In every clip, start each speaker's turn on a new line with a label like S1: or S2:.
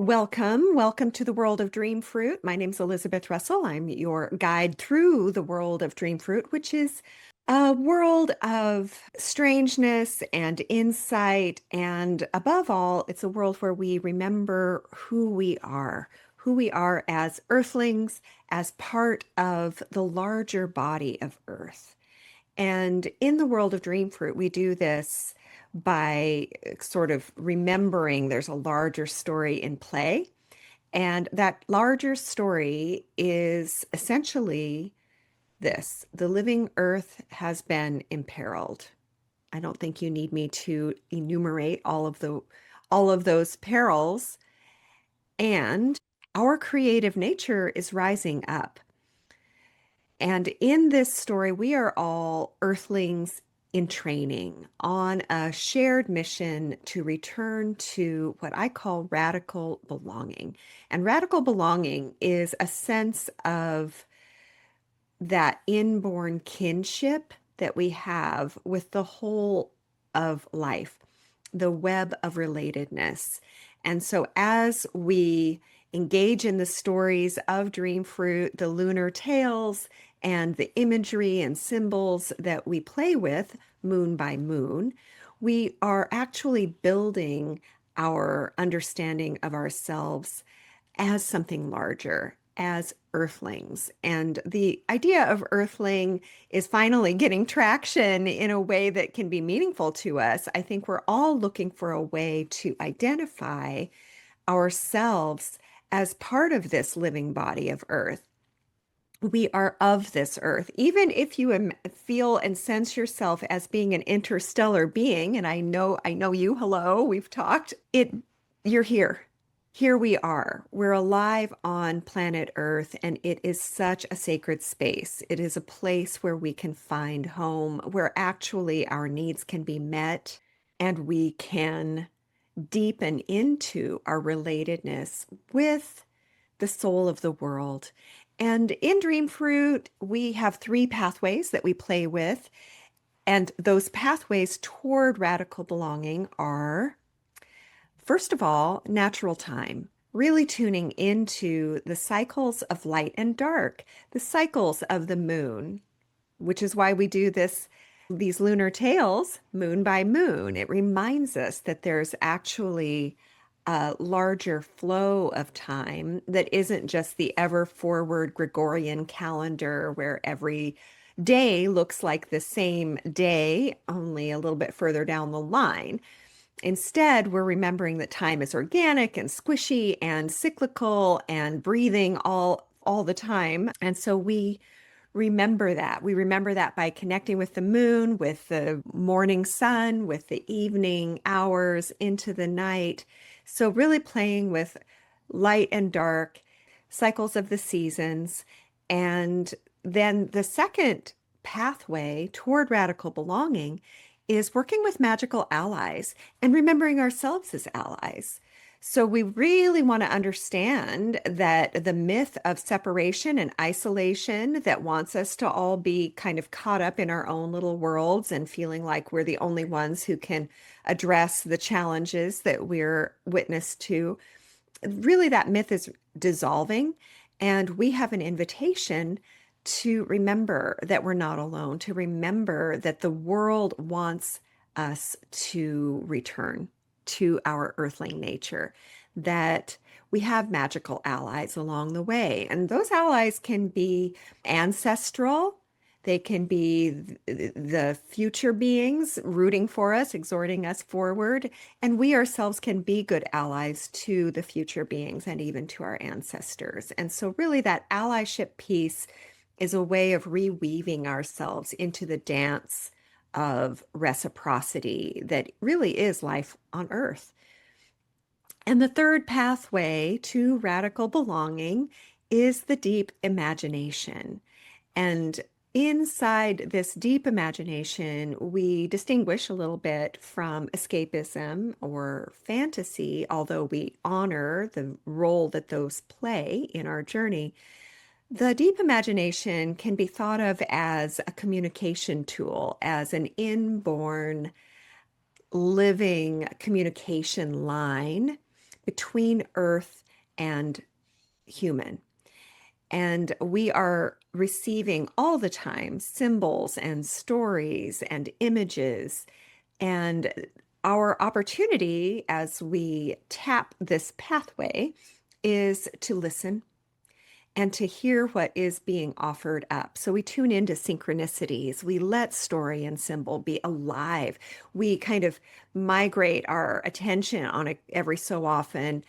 S1: Welcome to the world of Dream Fruit. My name's Elizabeth Russell. I'm your guide through the world of Dream Fruit, which is a world of strangeness and insight. And above all, it's a world where we remember who we are as earthlings, as part of the larger body of Earth. And in the world of Dream Fruit, we do this by sort of remembering there's a larger story in play. And that larger story is essentially this: the living earth has been imperiled. I don't think you need me to enumerate all of those perils. And our creative nature is rising up. And in this story, we are all earthlings in training on a shared mission to return to what I call radical belonging. And radical belonging is a sense of that inborn kinship that we have with the whole of life, the web of relatedness. And so as we engage in the stories of Dream Fruit, the lunar tales, and the imagery and symbols that we play with moon by moon, we are actually building our understanding of ourselves as something larger, as earthlings. And the idea of earthling is finally getting traction in a way that can be meaningful to us. I think we're all looking for a way to identify ourselves as part of this living body of earth. We are of this earth. Even if you feel and sense yourself as being an interstellar being, and I know you, hello, we've talked, you're here. Here we are. We're alive on planet Earth, and it is such a sacred space. It is a place where we can find home, where actually our needs can be met, and we can deepen into our relatedness with the soul of the world. And in Dream Fruit, we have three pathways that we play with. And those pathways toward radical belonging are, first of all, natural time, really tuning into the cycles of light and dark, the cycles of the moon, which is why we do these lunar tales moon by moon. It reminds us that there's actually a larger flow of time that isn't just the ever forward Gregorian calendar where every day looks like the same day, only a little bit further down the line. Instead, we're remembering that time is organic and squishy and cyclical and breathing all the time. And so we remember that. We remember that by connecting with the moon, with the morning sun, with the evening hours into the night. So really playing with light and dark, cycles of the seasons. And then the second pathway toward radical belonging is working with magical allies and remembering ourselves as allies. So we really want to understand that the myth of separation and isolation that wants us to all be kind of caught up in our own little worlds and feeling like we're the only ones who can address the challenges that we're witness to, really that myth is dissolving. And we have an invitation to remember that we're not alone, to remember that the world wants us to return to our earthling nature, that we have magical allies along the way. And those allies can be ancestral, they can be the future beings rooting for us, exhorting us forward, and we ourselves can be good allies to the future beings and even to our ancestors. And so really that allyship piece is a way of reweaving ourselves into the dance of reciprocity that really is life on Earth. And the third pathway to radical belonging is the deep imagination. And inside this deep imagination, we distinguish a little bit from escapism or fantasy, although we honor the role that those play in our journey. The deep imagination can be thought of as a communication tool, as an inborn living communication line between earth and human. And we are receiving all the time symbols and stories and images. And our opportunity as we tap this pathway is to listen and to hear what is being offered up. So we tune into synchronicities. We let story and symbol be alive. We kind of migrate our attention on it every so often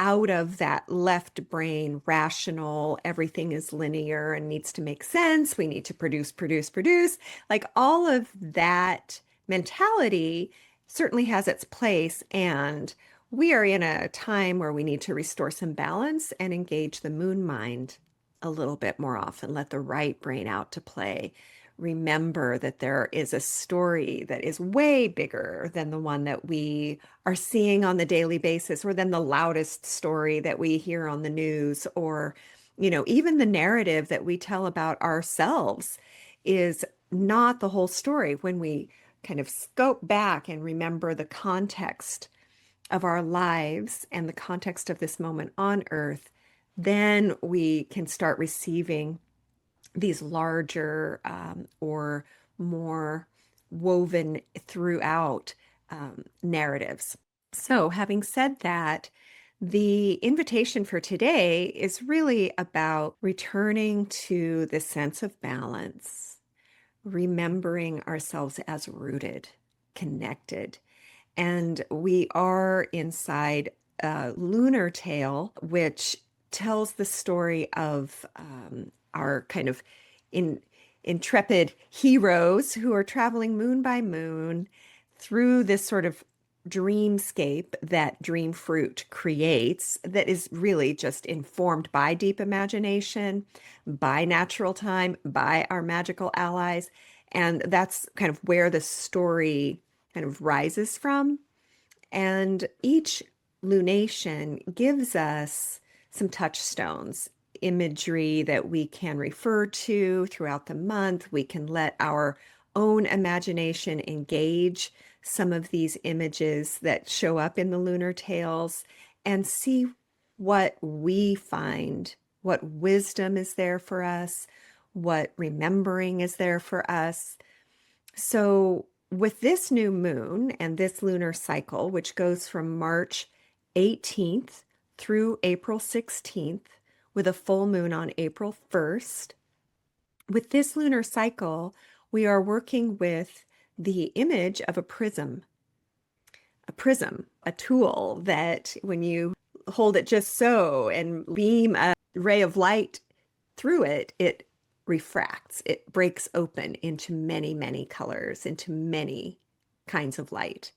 S1: out of that left brain, rational, everything is linear and needs to make sense. We need to produce, produce, produce. Like all of that mentality certainly has its place. And we are in a time where we need to restore some balance and engage the moon mind a little bit more often, let the right brain out to play. Remember that there is a story that is way bigger than the one that we are seeing on the daily basis, or than the loudest story that we hear on the news, or, even the narrative that we tell about ourselves is not the whole story. When we kind of scope back and remember the context of our lives and the context of this moment on Earth, then we can start receiving these larger or more woven throughout narratives. So, having said that, the invitation for today is really about returning to the sense of balance, remembering ourselves as rooted, connected. And we are inside a lunar tale, which tells the story of our kind of intrepid heroes who are traveling moon by moon through this sort of dreamscape that dream fruit creates, that is really just informed by deep imagination, by natural time, by our magical allies. And that's kind of where the story kind of rises from. And each lunation gives us some touchstones, imagery that we can refer to throughout the month. We can let our own imagination engage some of these images that show up in the lunar tales and see what we find, what wisdom is there for us, what remembering is there for us. So, with this new moon and this lunar cycle, which goes from March 18th through April 16th, with a full moon on April 1st, with this lunar cycle, we are working with the image of a prism. A prism, a tool that when you hold it just so and beam a ray of light through it, it refracts, it breaks open into many, many colors, into many kinds of light.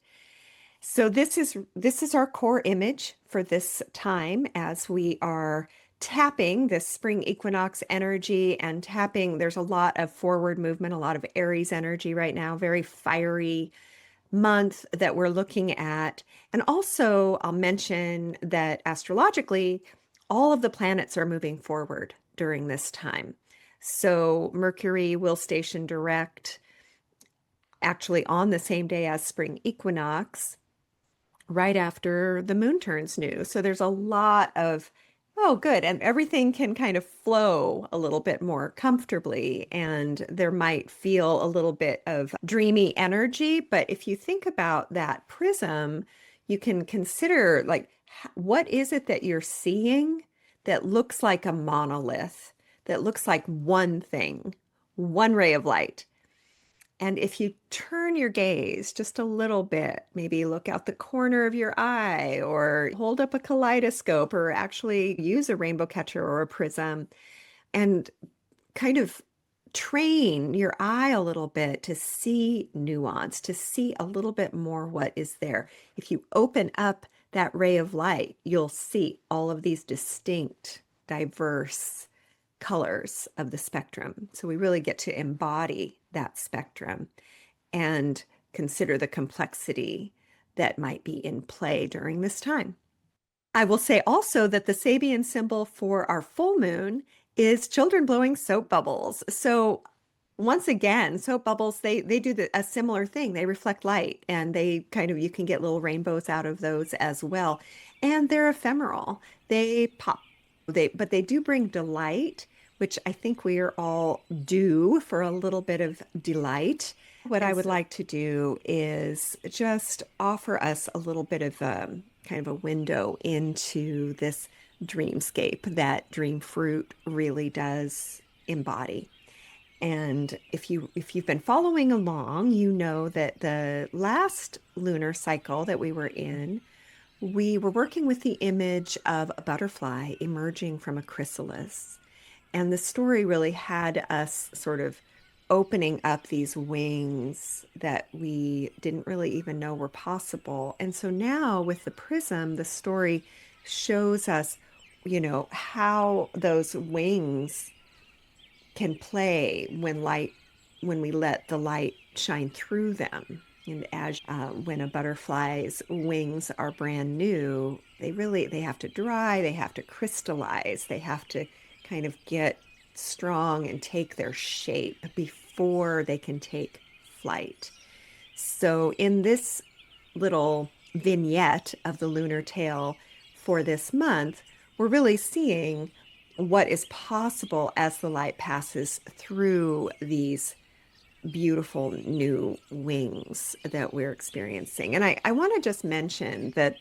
S1: So this is our core image for this time as we are tapping this spring equinox energy and tapping. There's a lot of forward movement, a lot of Aries energy right now, very fiery month that we're looking at. And also, I'll mention that astrologically, all of the planets are moving forward during this time. So Mercury will station direct actually on the same day as spring equinox, right after the moon turns new. So there's a lot of, oh, good. And everything can kind of flow a little bit more comfortably. And there might feel a little bit of dreamy energy. But if you think about that prism, you can consider like, what is it that you're seeing that looks like a monolith, that looks like one thing, one ray of light? And if you turn your gaze just a little bit, maybe look out the corner of your eye or hold up a kaleidoscope or actually use a rainbow catcher or a prism and kind of train your eye a little bit to see nuance, to see a little bit more what is there. If you open up that ray of light, you'll see all of these distinct, diverse colors of the spectrum. So we really get to embody that spectrum and consider the complexity that might be in play during this time. I will say also that the Sabian symbol for our full moon is children blowing soap bubbles. So once again, soap bubbles, they do a similar thing. They reflect light and they kind of, you can get little rainbows out of those as well. And they're ephemeral. They pop, but they do bring delight, which I think we are all due for a little bit of delight. What I
S2: And
S1: would
S2: so,
S1: like to do is just offer us a little bit of kind of a window into this dreamscape that dream fruit really does embody. And if you've been following along, you know that the last lunar cycle that we were working with the image of a butterfly emerging from a chrysalis. And the story really had us sort of opening up these wings that we didn't really even know were possible. And so now with the prism, the story shows us, how those wings can play when we let the light shine through them. And as when a butterfly's wings are brand new, they have to dry, they have to crystallize, they have to kind of get strong and take their shape before they can take flight. So in this little vignette of the lunar tale for this month, we're really seeing what is possible as the light passes through these beautiful new wings that we're experiencing. And I want to just mention that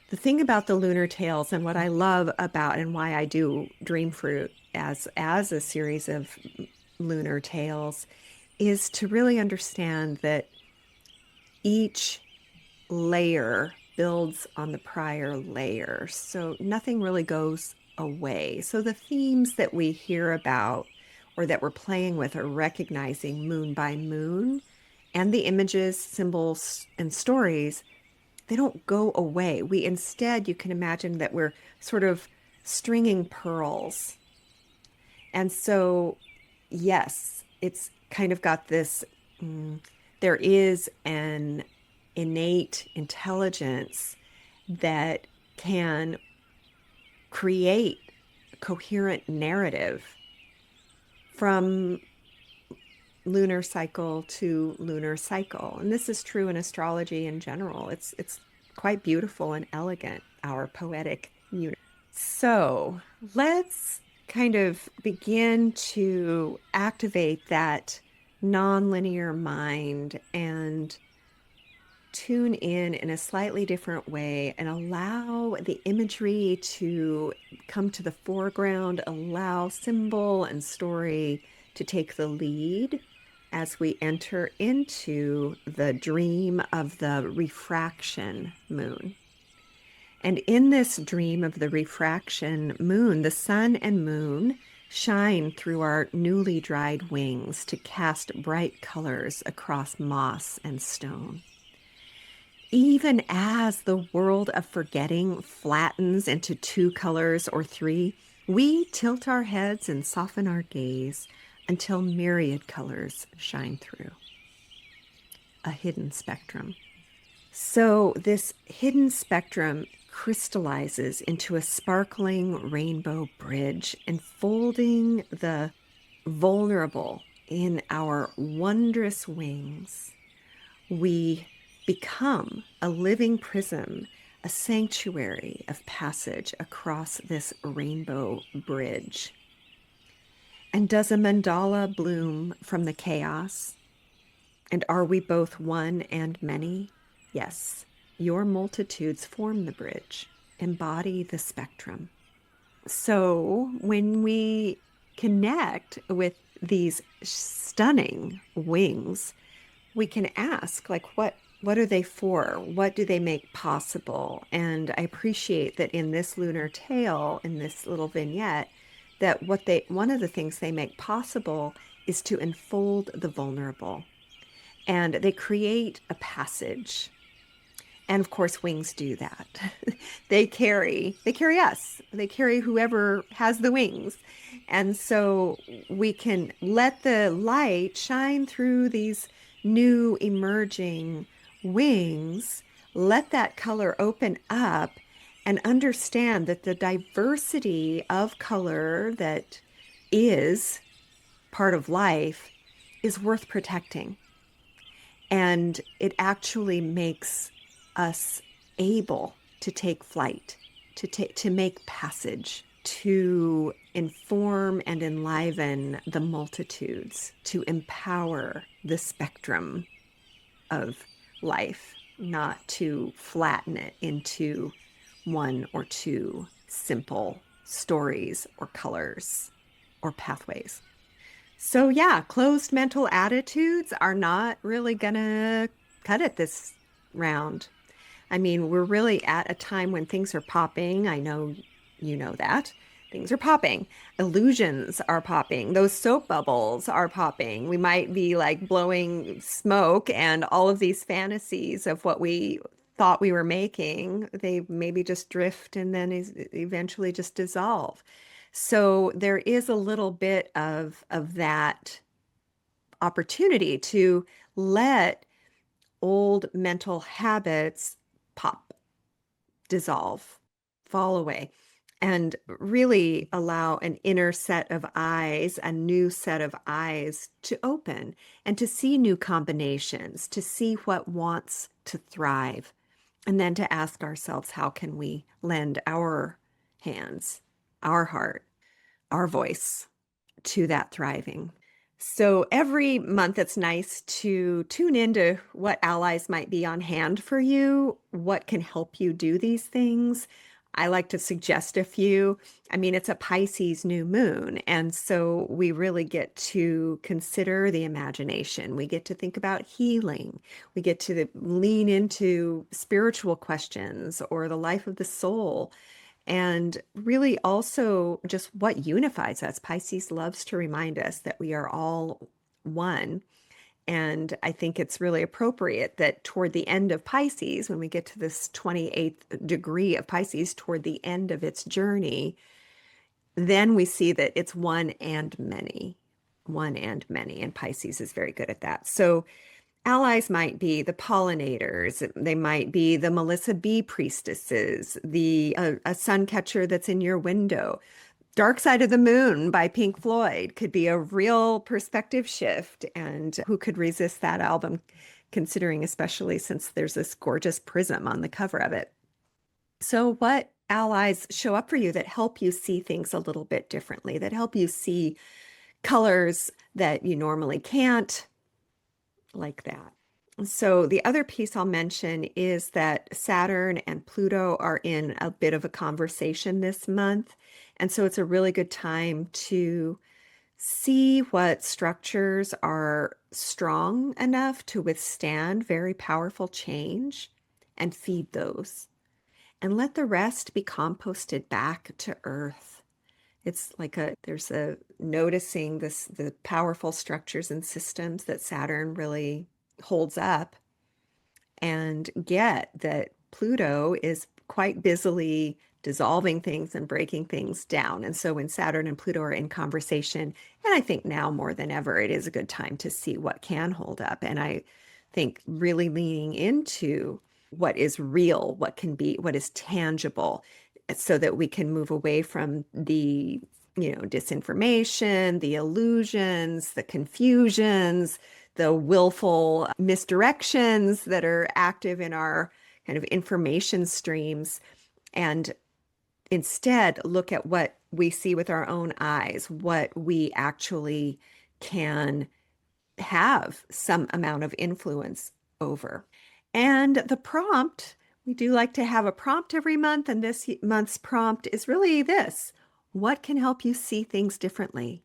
S1: the thing about the lunar tales and what I love about and why I do Dream Fruit as a series of lunar tales is to really understand that each layer builds on the prior layer. So nothing really goes away. So the themes that we hear about or that we're playing with are recognizing moon by moon, and the images, symbols, and stories, they don't go away. We instead, you can imagine that we're sort of stringing pearls. And so, yes, it's kind of got this, there is an innate intelligence that can create coherent narrative from lunar cycle to lunar cycle. And this is true in astrology in general. It's quite beautiful and elegant, our poetic universe. So let's kind of begin to activate that nonlinear mind and tune in a slightly different way and allow the imagery to come to the foreground, allow symbol and story to take the lead as we enter into the dream of the refraction moon. And in this dream of the refraction moon, the sun and moon shine through our newly dried wings to cast bright colors across moss and stone. Even as the world of forgetting flattens into two colors or three, we tilt our heads and soften our gaze until myriad colors shine through. A hidden spectrum. So this hidden spectrum crystallizes into a sparkling rainbow bridge, enfolding the vulnerable in our wondrous wings. We become a living prism, a sanctuary of passage across this rainbow bridge. And does a mandala bloom from the chaos? And are we both one and many? Yes, your multitudes form the bridge, embody the spectrum. So when we connect with these stunning wings, we can ask, like, what are they for? What do they make possible? And I appreciate that in this lunar tale, in this little vignette, that one of the things they make possible is to enfold the vulnerable. And they create a passage. And of course, wings do that. They carry us. They carry whoever has the wings. And so we can let the light shine through these new emerging wings, let that color open up, and understand that the diversity of color that is part of life is worth protecting. And it actually makes us able to take flight, to make passage, to inform and enliven the multitudes, to empower the spectrum of life, not to flatten it into one or two simple stories or colors or pathways. So, yeah, closed mental attitudes are not really gonna cut it this round. I mean, we're really at a time when things are popping. I know you know that. Things are popping. Illusions are popping. Those soap bubbles are popping. We might be like blowing smoke, and all of these fantasies of what we thought we were making, they maybe just drift and then eventually just dissolve. So there is a little bit of that opportunity to let old mental habits pop, dissolve, fall away, and really allow an inner set of eyes, a new set of eyes to open and to see new combinations, to see what wants to thrive, and then to ask ourselves, how can we lend our hands, our heart, our voice to that thriving? So every month, it's nice to tune into what allies might be on hand for you, what can help you do these things. I like to suggest a few. I mean, it's a Pisces new moon, and so we really get to consider the imagination. We get to think about healing. We get to lean into spiritual questions or the life of the soul. And really also just what unifies us. Pisces loves to remind us that we are all one. And I think it's really appropriate that toward the end of Pisces, when we get to this 28th degree of Pisces, toward the end of its journey, then we see that it's one and many, one and many. And Pisces is very good at that. So allies might be the pollinators, they might be the Melissa Bee priestesses, the a sun catcher that's in your window. Dark Side of the Moon by Pink Floyd could be a real perspective shift, and who could resist that album, considering especially since there's this gorgeous prism on the cover of it. So what allies show up for you that help you see things a little bit differently, that help you see colors that you normally can't, like that? So the other piece I'll mention is that Saturn and Pluto are in a bit of a conversation this month. And so it's a really good time to see what structures are strong enough to withstand very powerful change and feed those. And let the rest be composted back to Earth. It's like there's a noticing the powerful structures and systems that Saturn really holds up, and get that Pluto is quite busily dissolving things and breaking things down. And so when Saturn and Pluto are in conversation, and I think now more than ever, it is a good time to see what can hold up. And I think really leaning into what is real, what is tangible, so that we can move away from the, disinformation, the illusions, the confusions, the willful misdirections that are active in our kind of information streams, and instead look at what we see with our own eyes, what we actually can have some amount of influence over. And the prompt, we do like to have a prompt every month, and this month's prompt is really this: what can help you see things differently?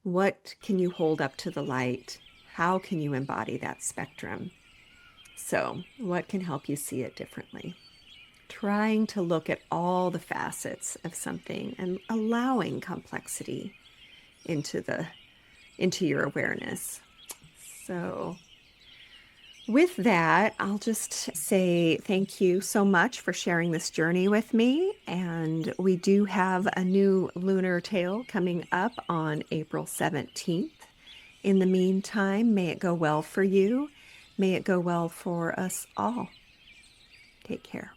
S1: What can you hold up to the light? How can you embody that spectrum? So, what can help you see it differently? Trying to look at all the facets of something and allowing complexity into your awareness. So, with that, I'll just say thank you so much for sharing this journey with me. And we do have a new lunar tale coming up on April 17th. In the meantime, may it go well for you. May it go well for us all. Take care.